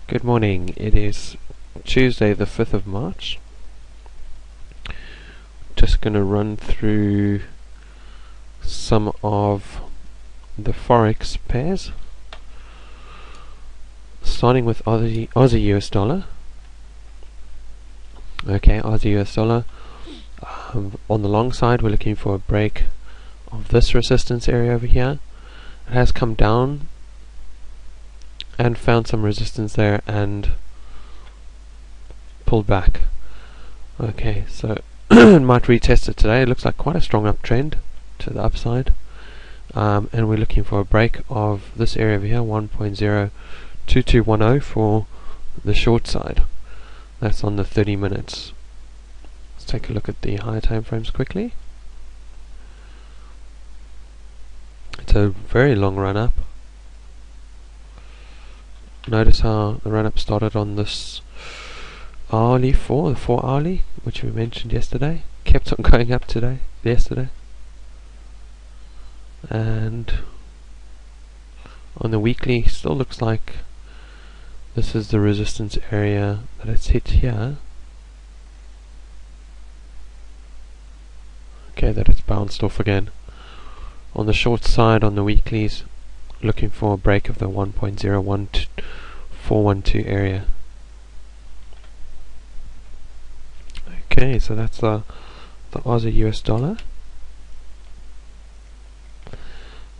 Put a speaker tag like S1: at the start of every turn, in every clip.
S1: Good morning. It is Tuesday the 5th of March. Just going to run through some of the forex pairs, starting with Aussie US dollar. Okay, Aussie US dollar. On the long side, we're looking for a break of this resistance area over here. It has come down and found some resistance there and pulled back. Okay, so it might retest it today. It looks like quite a strong uptrend to the upside, and we're looking for a break of this area over here, 1.02210 for the short side. That's on the 30 minutes. Let's take a look at the higher time frames quickly. It's a very long run up. Notice how the run up started on this hourly the 4 hourly, which we mentioned yesterday. Kept on going up yesterday. And on the weekly, still looks like this is the resistance area that it's hit here. Okay, that it's bounced off again. On the short side, on the weeklies, looking for a break of the 1.01412 area. Okay, so that's the Aussie US dollar.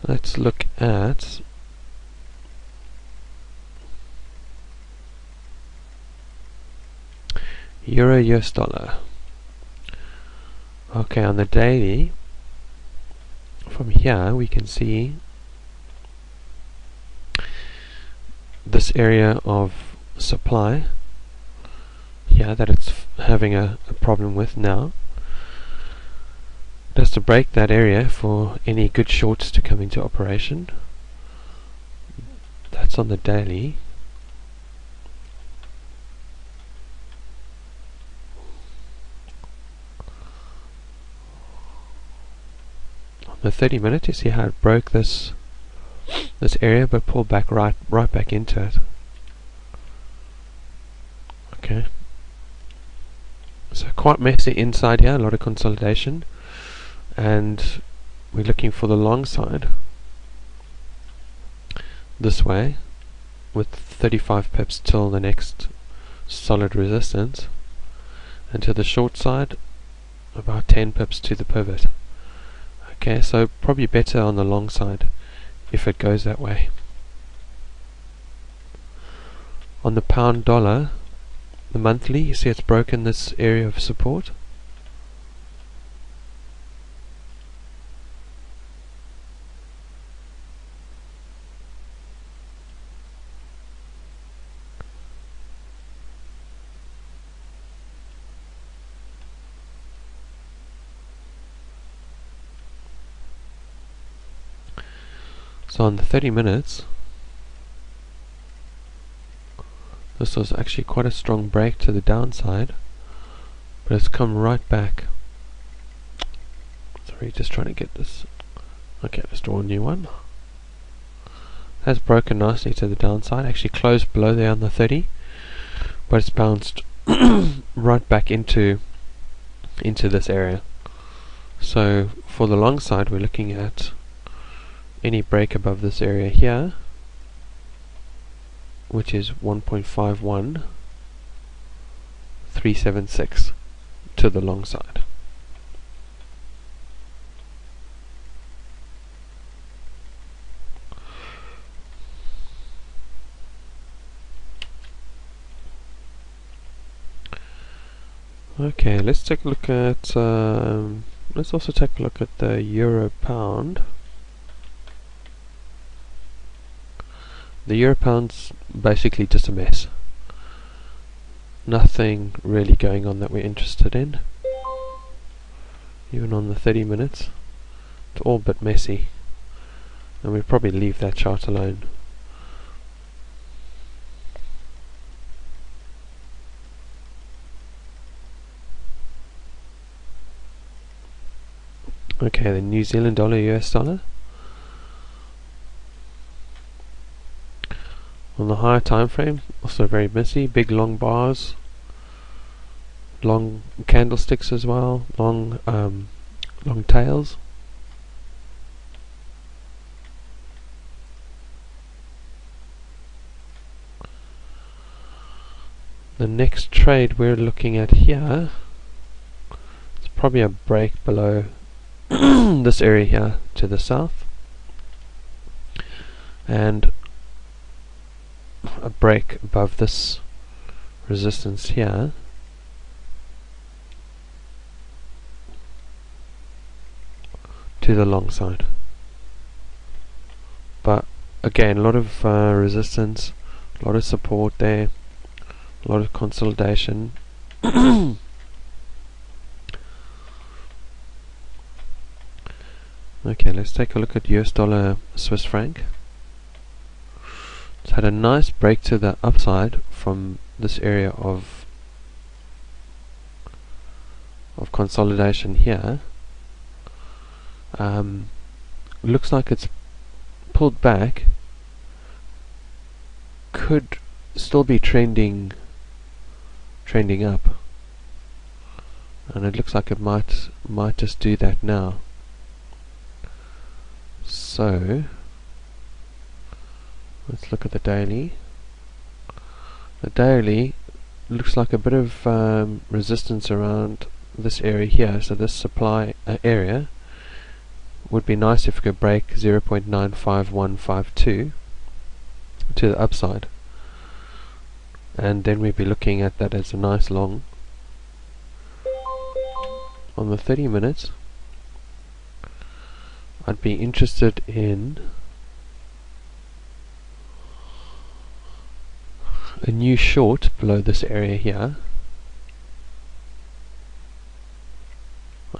S1: Let's look at Euro-US dollar. Okay, on the daily, from here we can see this area of supply here that it's having a problem with now. It has to break that area for any good shorts to come into operation. That's on the daily. On the 30 minute, you see how it broke this area but pulled back right back into it. Okay, so quite messy inside here, a lot of consolidation, and we're looking for the long side this way with 35 pips till the next solid resistance, and to the short side about 10 pips to the pivot. Okay, so probably better on the long side if it goes that way. On the pound dollar, the monthly, you see it's broken this area of support. So on the 30 minutes, this was actually quite a strong break to the downside, but it's come right back. Sorry, just trying to get this. Okay, let's draw a new one. Has broken nicely to the downside, actually closed below there on the 30, but it's bounced right back into this area. So for the long side, we're looking at any break above this area here, which is 1.51376 to the long side. Okay, let's take a look at let's also take a look at the euro pound. The euro pound's basically just a mess. Nothing really going on that we're interested in. Even on the 30 minutes, it's all a bit messy, and we'll probably leave that chart alone. Okay, the New Zealand dollar, US dollar. On the higher time frame, also very messy, big long bars, long candlesticks as well, long tails. The next trade we're looking at here is probably a break below this area here to the south, and a break above this resistance here to the long side. But again, a lot of resistance, a lot of support there, a lot of consolidation. Okay, let's take a look at US dollar Swiss franc. It's had a nice break to the upside from this area of consolidation here. Looks like it's pulled back, could still be trending up, and it looks like it might just do that now. So let's look at the daily. The daily looks like a bit of resistance around this area here, so this supply area would be nice if we could break 0.95152 to the upside, and then we'd be looking at that as a nice long. On the 30 minutes, I'd be interested in a new short below this area here.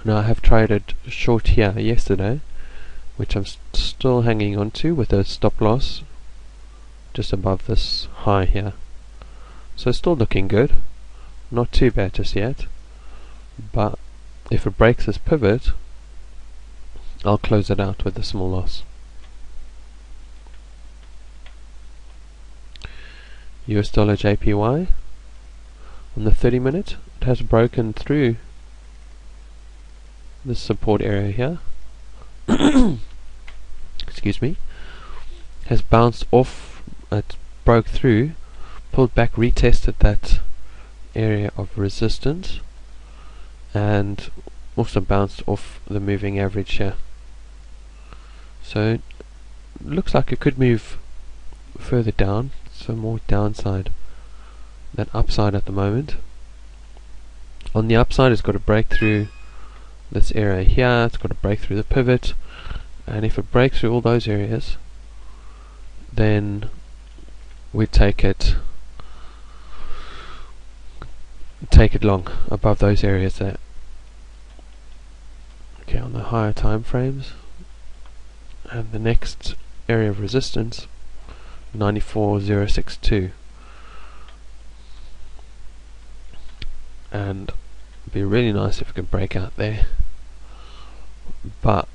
S1: Now I have traded short here yesterday, which I'm still hanging on to with a stop loss just above this high here. So still looking good, not too bad just yet, but if it breaks this pivot, I'll close it out with a small loss. US dollar JPY on the 30 minute, it has broken through this support area here. Excuse me. Has bounced off, it broke through, pulled back, retested that area of resistance, and also bounced off the moving average here. So looks like it could move further down, so more downside than upside at the moment. On the upside, it's got to break through this area here, it's got to break through the pivot, and if it breaks through all those areas, then we take it long above those areas there. Okay, on the higher time frames, and the next area of resistance, 94.062, and it'd be really nice if we could break out there, but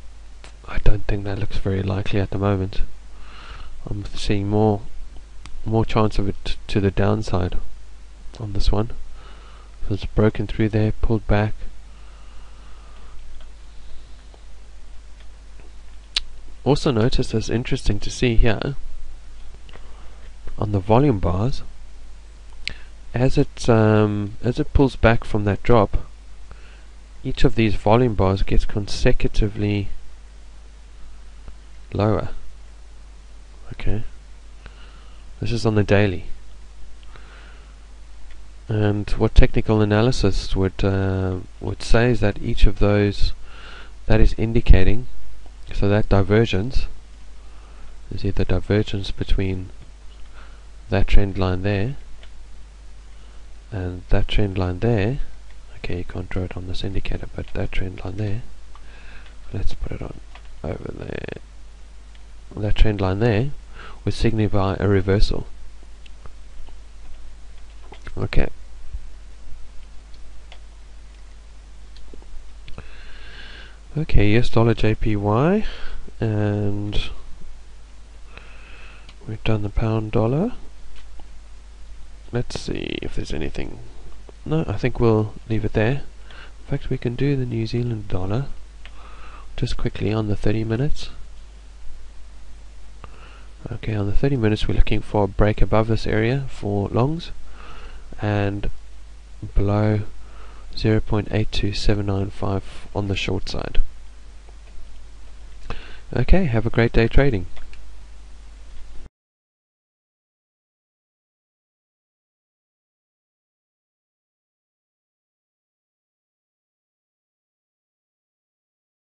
S1: I don't think that looks very likely at the moment. I'm seeing more chance of it to the downside on this one. So it's broken through there, pulled back. Also notice, it's interesting to see here on the volume bars, as it pulls back from that drop, each of these volume bars gets consecutively lower. Okay, this is on the daily, and what technical analysis would say is that each of those, that is indicating, so that divergence is either divergence between that trend line there and that trend line there. Okay, you can't draw it on this indicator, but that trend line there, let's put it on over there. That trend line there would signify a reversal. Okay. Okay, US dollar JPY, and we've done the pound dollar. let's see if there's anything. No, I think we'll leave it there. In fact, we can do the New Zealand dollar just quickly on the 30 minutes. Okay, on the 30 minutes we're looking for a break above this area for longs and below 0.82795 on the short side. Okay, have a great day trading.